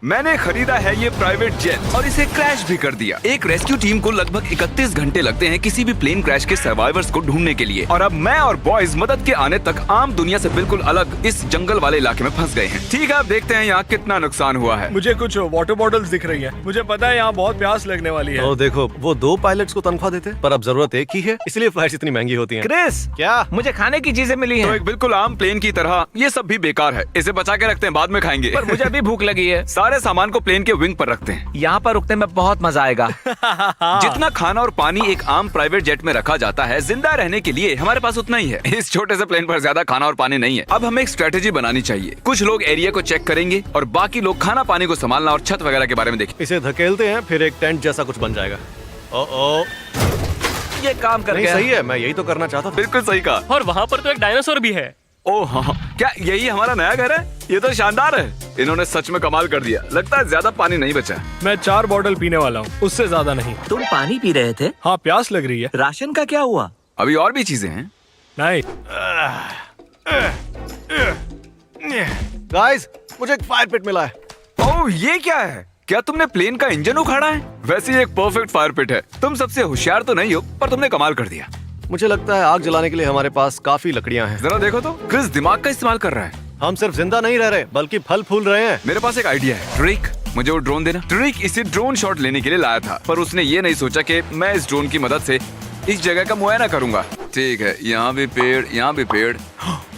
मैंने खरीदा है ये प्राइवेट जेट और इसे क्रैश भी कर दिया। एक रेस्क्यू टीम को लगभग 31 घंटे लगते हैं किसी भी प्लेन क्रैश के सर्वाइवर्स को ढूंढने के लिए, और अब मैं और बॉयज मदद के आने तक आम दुनिया से बिल्कुल अलग इस जंगल वाले इलाके में फंस गए हैं। ठीक है, अब देखते हैं यहाँ कितना नुकसान हुआ है। मुझे कुछ वाटर बॉटल्स दिख रही है। मुझे पता है यहाँ बहुत प्यास लगने वाली है। ओ देखो, वो 2 पायलट्स को तनख्वाह देते, पर अब जरूरत एक ही है, इसलिए फ्लाइट्स इतनी महंगी होती हैं। क्रिस, क्या? मुझे खाने की चीजें मिली तो हैं। एक बिल्कुल आम प्लेन की तरह ये सब भी बेकार है। इसे बचा के रखते हैं, बाद में खाएंगे। पर मुझे अभी भूख लगी है। सारे सामान को प्लेन के विंग पर रखते हैं। यहाँ पर रुकने में बहुत मजा आएगा। जितना खाना और पानी एक आम प्राइवेट जेट में रखा जाता है, जिंदा रहने के लिए हमारे पास उतना ही है। इस छोटे से प्लेन पर ज्यादा खाना और पानी नहीं है। अब हमें एक स्ट्रेटेजी बनानी चाहिए। कुछ लोग एरिया को चेक करेंगे और बाकी लोग खाना पानी को संभालना और छत वगैरह के बारे में देखें। इसे धकेलते हैं, फिर एक टेंट जैसा कुछ बन जाएगा। ओ ये काम कर नहीं, गया। सही है, मैं यही तो करना चाहता था। बिल्कुल सही कहा। और वहाँ पर तो एक डायनासोर भी है। ओह हाँ, क्या यही हमारा नया घर है? ये तो शानदार है। इन्होंने सच में कमाल कर दिया। लगता है ज्यादा पानी नहीं बचा। मैं 4 बॉटल पीने वाला हूँ, उससे ज्यादा नहीं। तुम पानी पी रहे थे? हाँ, प्यास लग रही है। राशन का क्या हुआ? अभी और भी चीजें हैं। नहीं, गाइस, मुझे एक फायर पिट मिला है। ओह, ये क्या है? क्या तुमने प्लेन का इंजन उखाड़ा है? वैसे ये एक परफेक्ट फायर पिट है। तुम सबसे होशियार तो नहीं हो, पर तुमने कमाल कर दिया। मुझे लगता है आग जलाने के लिए हमारे पास काफी लकड़ियां हैं। जरा देखो तो, क्रिस दिमाग का इस्तेमाल कर रहा है। हम सिर्फ जिंदा नहीं रह रहे, बल्कि फल फूल रहे हैं। मेरे पास एक आइडिया है। ट्रिक, मुझे वो ड्रोन देना। ट्रिक इसे ड्रोन शॉट लेने के लिए लाया था, पर उसने ये नहीं सोचा कि मैं इस ड्रोन की मदद से इस जगह का मुआयना करूंगा। ठीक है, यहाँ भी पेड़, यहाँ भी पेड़।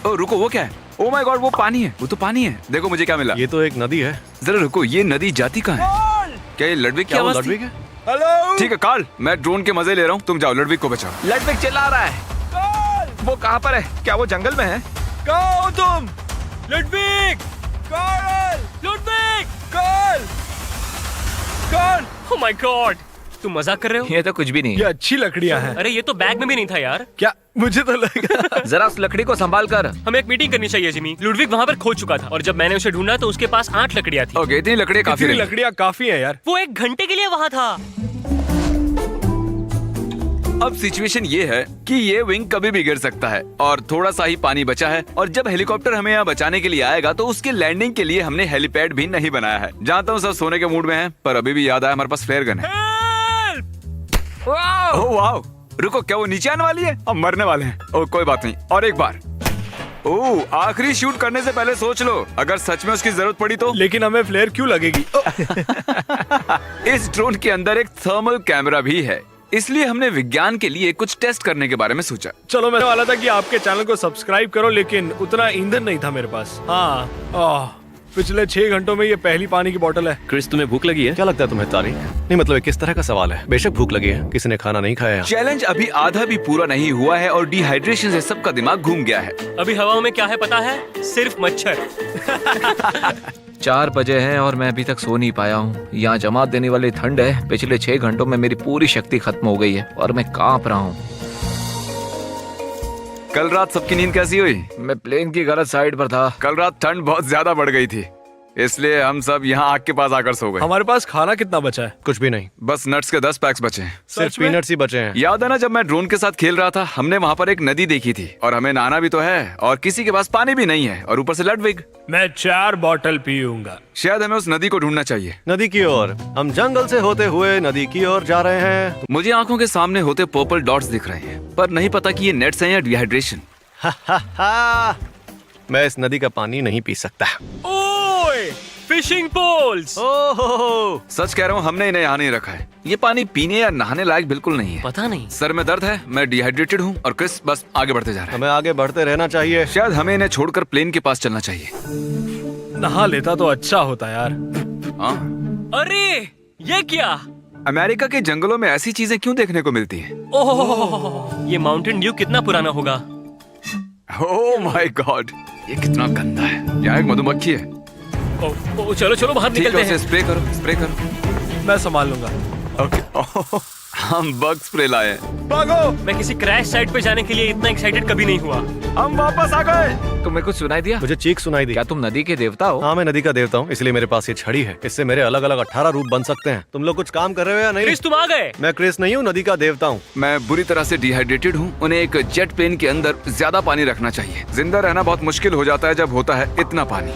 ओ रुको, वो क्या है? ओ माय गॉड, वो पानी है। वो तो पानी है। देखो मुझे क्या मिला। ये तो एक नदी है। जरा रुको, ये नदी जाती कहाँ है? क्या ये लडविक की क्या वो आवाज थी? लडविक है? हेलो। ठीक है कार्ल, मैं ड्रोन के मजे ले रहा हूँ, तुम जाओ लडविक को बचाओ। लड़विक चिल्ला रहा है। वो कहाँ पर है? क्या वो जंगल में है? कहाँ हो तुम? Ludwig! Karl! Ludwig! Karl! Karl! Oh my God, तुम मजाक कर रहे हो? ये तो कुछ भी नहीं ये है। अच्छी लकड़ियाँ हैं। अरे ये तो बैग में भी नहीं था यार। क्या? मुझे तो लगा। जरा उस लकड़ी को संभाल कर। हमें एक मीटिंग करनी चाहिए जिमी। लुडविक वहाँ पर खो चुका था और जब मैंने उसे ढूंढा तो उसके पास 8 लकड़ियाँ थी। ओके, इतनी लकड़ियाँ काफी इतनी नहीं। लकड़ियाँ काफी हैं यार। वो 1 घंटे के लिए वहाँ था। अब सिचुएशन ये है कि ये विंग कभी भी गिर सकता है और थोड़ा सा ही पानी बचा है, और जब हेलीकॉप्टर हमें यहाँ बचाने के लिए आएगा तो उसके लैंडिंग के लिए हमने हेलीपैड भी नहीं बनाया है। जानता हूँ सब सोने के मूड में हैं, पर अभी भी याद आया हमारे पास फ्लेयर गन है। ओह वाह, रुको, क्या वो नीचे आने वाली है? हम मरने वाले हैं। ओह कोई बात नहीं, और एक बार। ओह, आखिरी शूट करने से पहले सोच लो, अगर सच में उसकी जरूरत पड़ी तो। लेकिन हमें फ्लेयर क्यों लगेगी? इस ड्रोन के अंदर एक थर्मल कैमरा भी है, इसलिए हमने विज्ञान के लिए कुछ टेस्ट करने के बारे में सोचा। चलो, मैं वाला था कि आपके चैनल को सब्सक्राइब करो, लेकिन उतना ईंधन नहीं था मेरे पास। हाँ, पिछले 6 घंटों में ये पहली पानी की बोतल है। क्रिस, तुम्हें भूख लगी है? क्या लगता है तुम्हें तारीख? नहीं, मतलब ये किस तरह का सवाल है? बेशक भूख लगी है, किसी ने खाना नहीं खाया। चैलेंज अभी आधा भी पूरा नहीं हुआ है और डिहाइड्रेशन से सबका दिमाग घूम गया है। अभी हवाओं में क्या है पता है? सिर्फ मच्छर। 4 बजे हैं और मैं अभी तक सो नहीं पाया हूँ। यहाँ जमात देने वाली ठंड है। पिछले 6 घंटों में मेरी पूरी शक्ति खत्म हो गई है और मैं कांप रहा हूँ। कल रात सबकी नींद कैसी हुई? मैं प्लेन की गलत साइड पर था। कल रात ठंड बहुत ज्यादा बढ़ गई थी, इसलिए हम सब यहाँ आग के पास आकर सो गए। हमारे पास खाना कितना बचा है? कुछ भी नहीं, बस नट्स के 10 पैक्स बचे हैं। सिर्फ सच में? पीनट्स ही बचे हैं। याद है ना, जब मैं ड्रोन के साथ खेल रहा था, हमने वहाँ पर एक नदी देखी थी, और हमें नहाना भी तो है, और किसी के पास पानी भी नहीं है, और ऊपर से लडविग। मैं 4 बॉटल पीऊंगा। शायद हमें उस नदी को ढूंढना चाहिए। नदी की ओर। हम जंगल से होते हुए नदी की ओर जा रहे हैं। मुझे आंखों के सामने होते पर्पल डॉट्स दिख रहे हैं, पर नहीं पता कि ये नेट्स हैं या डिहाइड्रेशन। मैं इस नदी का पानी नहीं पी सकता। ओए, फिशिंग पोल्स। ओहो, सच कह रहा हूँ, हमने इन्हें यहाँ नहीं रखा है। ये पानी पीने या नहाने लायक बिल्कुल नहीं है। पता नहीं। सर में दर्द है, मैं डिहाइड्रेटेड हूँ, और क्रिस बस आगे बढ़ते जा रहा है। हमें आगे बढ़ते रहना चाहिए। शायद हमें इन्हें छोड़कर प्लेन के पास चलना चाहिए। नहा लेता तो अच्छा होता यार। हाँ, अरे ये क्या? अमेरिका के जंगलों में ऐसी चीजें क्यों देखने को मिलती हैं? ओह, ये माउंटेन ड्यू कितना पुराना होगा। ओह माय गॉड, ये कितना गंदा है। यहाँ एक मधुमक्खी है। ओह, चलो चलो बाहर ठीक है, निकलते उसे हैं। स्प्रे करो, स्प्रे करो। मैं संभाल लूंगा। ओके। हम बग स्प्रे लाए हैं। भागो! मैं किसी क्रैश साइट पे जाने के लिए इतना एक्साइटेड कभी नहीं हुआ। हम वापस आ गए। तुम्हें कुछ सुनाई दिया? मुझे चीख सुनाई दी। क्या तुम नदी के देवता हो? हाँ, मैं नदी का देवता हूँ, इसलिए मेरे पास ये छड़ी है। इससे मेरे अलग अलग 18 रूप बन सकते हैं। तुम लोग कुछ काम कर रहे हो या नहीं? क्रिस, तुम आ गए। मैं क्रिस नहीं हूँ, नदी का देवता हूँ। मैं बुरी तरह से डिहाइड्रेटेड हूँ। उन्हें एक जेट प्लेन के अंदर ज्यादा पानी रखना चाहिए। जिंदा रहना बहुत मुश्किल हो जाता है जब होता है इतना पानी।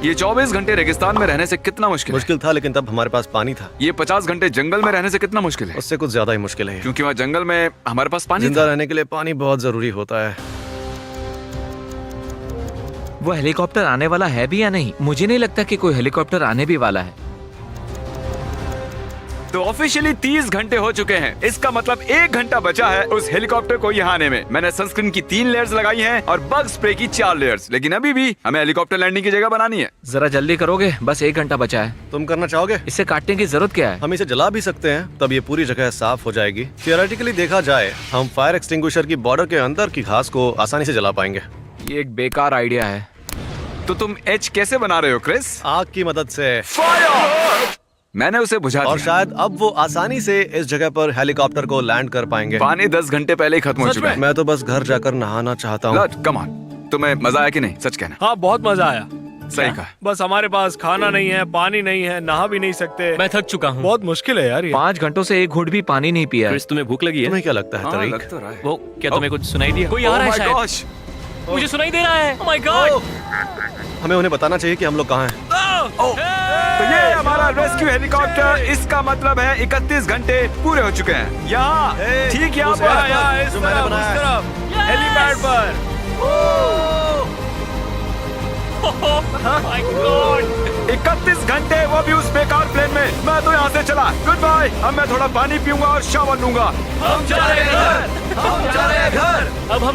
ये 24 घंटे रेगिस्तान में रहने से कितना मुश्किल है? मुश्किल था, लेकिन तब हमारे पास पानी था। ये 50 घंटे जंगल में रहने से कितना मुश्किल है? उससे कुछ ज्यादा ही मुश्किल है। क्योंकि वहाँ जंगल में हमारे पास पानी जिंदा था। रहने के लिए पानी बहुत जरूरी होता है। वो हेलीकॉप्टर आने वाला है भी या नहीं? मुझे नहीं लगता कि कोई हेलीकॉप्टर आने भी वाला है। तो ऑफिशियली 30 घंटे हो चुके हैं। इसका मतलब 1 घंटा बचा है उस हेलीकॉप्टर को यहाँ आने में। मैंने सनस्क्रीन की 3 लेयर्स लगाई हैं और बग स्प्रे की 4 लेयर्स, लेकिन अभी भी हमें हेलीकॉप्टर लैंडिंग की जगह बनानी है। जरा जल्दी करोगे, बस 1 घंटा बचा है। तुम करना चाहोगे? इसे काटने की जरूरत क्या है? हम इसे जला भी सकते हैं, तब ये पूरी जगह साफ हो जाएगी। थियोरेटिकली देखा जाए, हम फायर एक्सटिंग्विशर की बॉर्डर के अंदर की घास को आसानी से जला पाएंगे। ये एक बेकार आइडिया है। तो तुम एच कैसे बना रहे हो क्रिस? आग की मदद से। फायर! मैंने उसे बुझा और दिया। शायद अब वो आसानी से इस जगह पर हेलीकॉप्टर को लैंड कर पाएंगे। पानी 10 घंटे पहले ही खत्म हो सच चुका है। मैं तो बस घर जाकर नहाना चाहता हूँ। कम ऑन, तुम्हें मजा आया कि नहीं? सच कहना। हाँ, बहुत मजा आया। सही कहा। बस हमारे पास खाना नहीं है, पानी नहीं है, नहा भी नहीं सकते। मैं थक चुका हूँ। बहुत मुश्किल है यार ये। 5 घंटों से एक घूट भी पानी नहीं पिया है। क्रिस, तुम्हें भूख लगी है? तुम्हें क्या लगता है हाँ, तरीक? लग तो रहा है। वो क्या तुम्हें कुछ सुनाई दिया? कोई आ रहा है Oh my शायद। gosh! मुझे सुनाई दे रहा है। Oh my God! हमें उन्हें बताना चाहिए कि हम लोग कहाँ हैं। तो ये हमारा रेस्क्यू हेलीकॉप्टर, इसका मतलब है 31 घंटे पूरे हो चुके हैं। यहाँ ठीक यहाँ पर इस जो मैंने तरफ, बनाया उस है। तरफ, हेलीपैड पर। Oh my God! 31 घंटे, वो भी उस बेकार प्लेन में। मैं तो यहाँ से चला। Goodbye. अब मैं थोड़ा पानी पीऊंगा और शावर लूंगा। हम जा रहे हैं घर। हम जा रहे हैं घर। अब हम